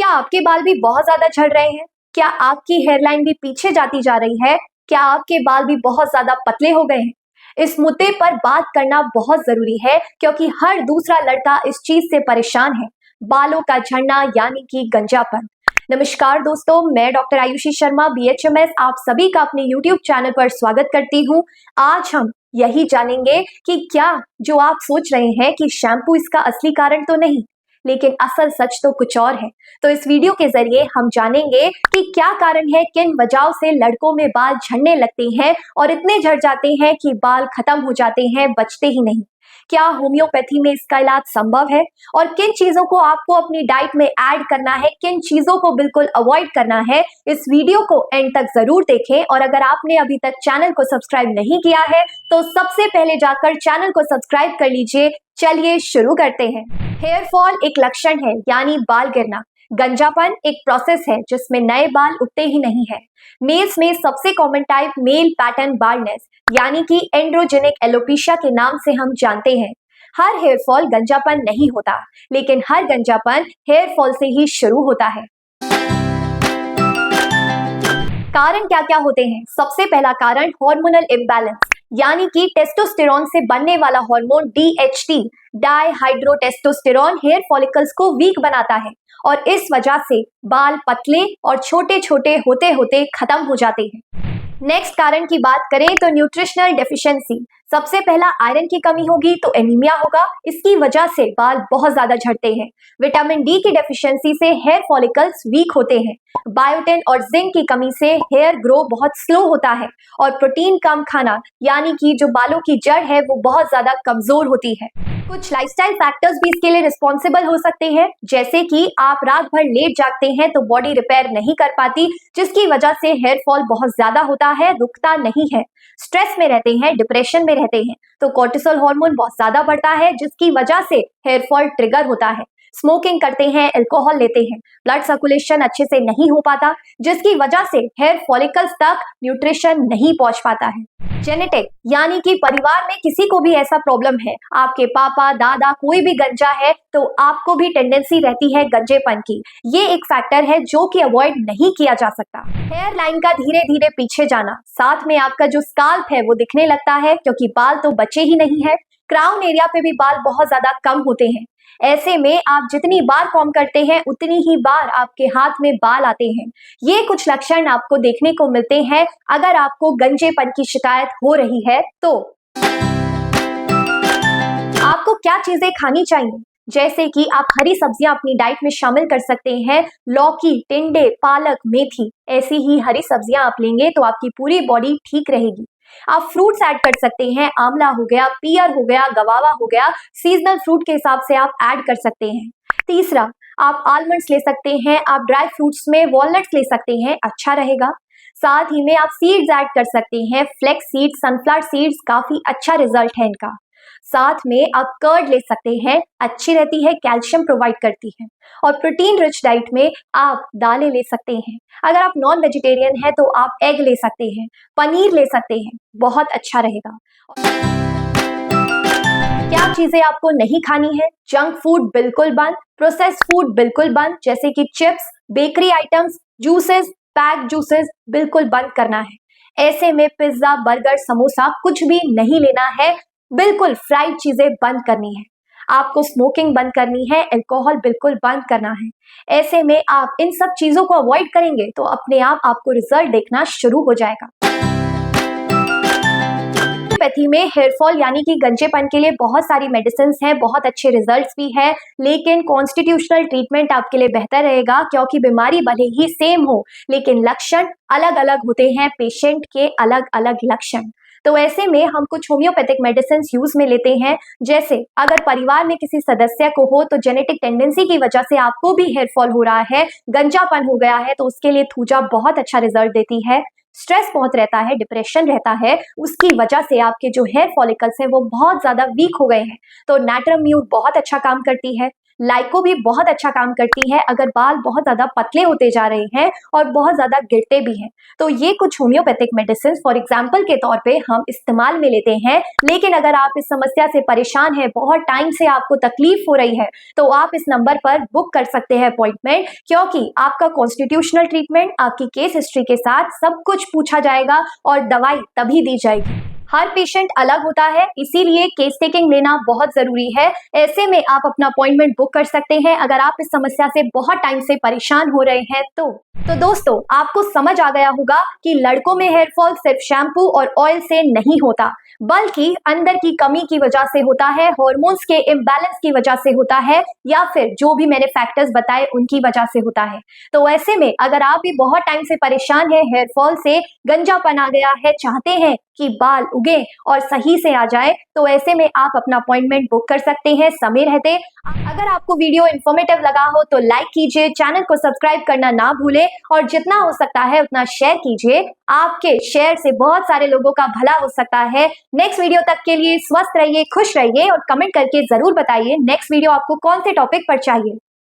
क्या आपके बाल भी बहुत ज्यादा झड़ रहे हैं? क्या आपकी हेयरलाइन भी पीछे जाती जा रही है? क्या आपके बाल भी बहुत ज्यादा पतले हो गए हैं? इस मुद्दे पर बात करना बहुत जरूरी है क्योंकि हर दूसरा लड़का इस चीज से परेशान है, बालों का झड़ना यानी कि गंजापन। नमस्कार दोस्तों, मैं डॉक्टर आयुषी शर्मा बीएचएमएस आप सभी का अपने यूट्यूब चैनल पर स्वागत करती हूँ। आज हम यही जानेंगे कि क्या जो आप सोच रहे हैं कि शैम्पू इसका असली कारण तो नहीं, लेकिन असल सच तो कुछ और है। तो इस वीडियो के जरिए हम जानेंगे कि क्या कारण है, किन वजहों से लड़कों में बाल झड़ने लगते हैं और इतने झड़ जाते हैं कि बाल खत्म हो जाते हैं, बचते ही नहीं। क्या होम्योपैथी में इसका इलाज संभव है और किन चीजों को आपको अपनी डाइट में ऐड करना है, किन चीजों को बिल्कुल अवॉइड करना है, इस वीडियो को एंड तक जरूर देखें। और अगर आपने अभी तक चैनल को सब्सक्राइब नहीं किया है तो सबसे पहले जाकर चैनल को सब्सक्राइब कर लीजिए। चलिए शुरू करते हैं। हेयर फॉल एक लक्षण है यानी बाल गिरना। गंजापन एक प्रोसेस है जिसमें नए बाल उगते ही नहीं है। मेल्स में सबसे common type male pattern baldness यानी कि एंड्रोजेनिक एलोपेशिया के नाम से हम जानते हैं। हर हेयर फॉल गंजापन नहीं होता, लेकिन हर गंजापन हेयर फॉल से ही शुरू होता है। कारण क्या क्या होते हैं? सबसे पहला कारण हार्मोनल इम्बैलेंस यानी कि टेस्टोस्टेरॉन से बनने वाला हार्मोन DHT डाइहाइड्रोटेस्टोस्टेरॉन हेयर फॉलिकल्स को वीक बनाता है और इस वजह से बाल पतले और छोटे छोटे होते होते खत्म हो जाते हैं। नेक्स्ट कारण की बात करें तो न्यूट्रिशनल डेफिशिएंसी। सबसे पहला आयरन की कमी होगी तो एनीमिया होगा, इसकी वजह से बाल बहुत ज्यादा झड़ते हैं। विटामिन डी की डेफिशिएंसी से हेयर फॉलिकल्स वीक होते हैं। बायोटिन और जिंक की कमी से हेयर ग्रो बहुत स्लो होता है और प्रोटीन कम खाना यानी कि जो बालों की जड़ है वो बहुत ज्यादा कमजोर होती है। कुछ लाइफस्टाइल फैक्टर्स भी इसके लिए रिस्पॉन्सिबल हो सकते हैं, जैसे कि आप रात भर लेट जागते हैं तो बॉडी रिपेयर नहीं कर पाती, जिसकी वजह से हेयर फॉल बहुत ज्यादा होता है, रुकता नहीं है। स्ट्रेस में रहते हैं, डिप्रेशन में रहते हैं तो कोर्टिसोल हार्मोन बहुत ज्यादा बढ़ता है, जिसकी वजह से हेयर फॉल ट्रिगर होता है। स्मोकिंग करते हैं, अल्कोहल लेते हैं, ब्लड सर्कुलेशन अच्छे से नहीं हो पाता, जिसकी वजह से हेयर फॉलिकल्स तक न्यूट्रिशन नहीं पहुंच पाता है। जेनेटिक यानी कि परिवार में किसी को भी ऐसा प्रॉब्लम है, आपके पापा दादा कोई भी गंजा है तो आपको भी टेंडेंसी रहती है गंजेपन की। ये एक फैक्टर है जो कि अवॉइड नहीं किया जा सकता। हेयर लाइन का धीरे धीरे पीछे जाना, साथ में आपका जो स्काल्प है वो दिखने लगता है क्योंकि बाल तो बचे ही नहीं है। क्राउन एरिया पे भी बाल बहुत ज्यादा कम होते हैं। ऐसे में आप जितनी बार कॉम्ब करते हैं उतनी ही बार आपके हाथ में बाल आते हैं। ये कुछ लक्षण आपको देखने को मिलते हैं अगर आपको गंजेपन की शिकायत हो रही है तो। आपको क्या चीजें खानी चाहिए? जैसे कि आप हरी सब्जियां अपनी डाइट में शामिल कर सकते हैं। लौकी, टिंडे, पालक, मेथी, ऐसी ही हरी सब्जियां आप लेंगे तो आपकी पूरी बॉडी ठीक रहेगी। आप फ्रूट्स ऐड कर सकते हैं, आंवला हो गया, पियर हो गया, गवावा हो गया, सीजनल फ्रूट के हिसाब से आप ऐड कर सकते हैं। तीसरा, आप आलमंड्स ले सकते हैं, आप ड्राई फ्रूट्स में वॉलनट्स ले सकते हैं, अच्छा रहेगा। साथ ही में आप सीड्स ऐड कर सकते हैं, फ्लेक्स सीड्स, सनफ्लावर सीड्स, काफी अच्छा रिजल्ट है इनका। साथ में आप कर्ड ले सकते हैं, अच्छी रहती है, कैल्शियम प्रोवाइड करती है। और प्रोटीन रिच डाइट में आप दालें ले सकते हैं। अगर आप नॉन वेजिटेरियन हैं तो आप एग ले सकते हैं, पनीर ले सकते हैं, बहुत अच्छा रहेगा। क्या चीजें आपको नहीं खानी है? जंक फूड बिल्कुल बंद, प्रोसेस्ड फूड बिल्कुल बंद, जैसे कि chips, bakery items, juices, pack juices बिल्कुल बंद करना है। ऐसे में पिज्जा, बर्गर, समोसा कुछ भी नहीं लेना है, बिल्कुल फ्राइड चीजें बंद करनी है। आपको स्मोकिंग बंद करनी है, अल्कोहल बिल्कुल बंद करना है। ऐसे में आप इन सब चीजों को अवॉइड करेंगे तो अपने आप आपको रिजल्ट देखना शुरू हो जाएगा। होम्योपैथी में हेयर फॉल यानी कि गंजेपन के लिए बहुत सारी मेडिसिन हैं, बहुत अच्छे रिजल्ट्स भी हैं, लेकिन कॉन्स्टिट्यूशनल ट्रीटमेंट आपके लिए बेहतर रहेगा क्योंकि बीमारी भले ही सेम हो लेकिन लक्षण अलग अलग होते हैं, पेशेंट के अलग अलग लक्षण। तो ऐसे में हम कुछ होम्योपैथिक मेडिसिन यूज में लेते हैं, जैसे अगर परिवार में किसी सदस्य को हो तो जेनेटिक टेंडेंसी की वजह से आपको भी हेयर फॉल हो रहा है, गंजापन हो गया है, तो उसके लिए थूजा बहुत अच्छा रिजल्ट देती है। स्ट्रेस बहुत रहता है, डिप्रेशन रहता है, उसकी वजह से आपके जो हेयर फॉलिकल्स हैं वो बहुत ज्यादा वीक हो गए हैं, तो नैट्रम म्यूट बहुत अच्छा काम करती है। लाइको भी बहुत अच्छा काम करती है अगर बाल बहुत ज्यादा पतले होते जा रहे हैं और बहुत ज्यादा गिरते भी हैं। तो ये कुछ होम्योपैथिक मेडिसिन फॉर एग्जाम्पल के तौर पे हम इस्तेमाल में लेते हैं। लेकिन अगर आप इस समस्या से परेशान है, बहुत टाइम से आपको तकलीफ हो रही है, तो आप इस नंबर पर बुक कर सकते हैं अपॉइंटमेंट, क्योंकि आपका कॉन्स्टिट्यूशनल ट्रीटमेंट, आपकी केस हिस्ट्री के साथ सब कुछ पूछा जाएगा और दवाई तभी दी जाएगी। हर पेशेंट अलग होता है, इसीलिए केस टेकिंग लेना बहुत जरूरी है। ऐसे में आप अपना अपॉइंटमेंट बुक कर सकते हैं अगर आप इस समस्या से बहुत टाइम से परेशान हो रहे हैं तो दोस्तों, आपको समझ आ गया होगा कि लड़कों में हेयर फॉल सिर्फ शैम्पू और ऑयल से नहीं होता, बल्कि अंदर की कमी की वजह से होता है, हार्मोन्स के इम्बैलेंस की वजह से होता है, या फिर जो भी मैंने फैक्टर्स बताए उनकी वजह से होता है। तो ऐसे में अगर आप भी बहुत टाइम से परेशान है, हेयर फॉल से गंजापन आ गया है, चाहते हैं कि बाल उगे और सही से आ जाए, तो ऐसे में आप अपना अपॉइंटमेंट बुक कर सकते हैं समय रहते। अगर आपको वीडियो इन्फॉर्मेटिव लगा हो तो लाइक कीजिए, चैनल को सब्सक्राइब करना ना भूलें और जितना हो सकता है उतना शेयर कीजिए। आपके शेयर से बहुत सारे लोगों का भला हो सकता है। नेक्स्ट वीडियो तक के लिए स्वस्थ रहिए, खुश रहिए और कमेंट करके जरूर बताइए नेक्स्ट वीडियो आपको कौन से टॉपिक पर चाहिए।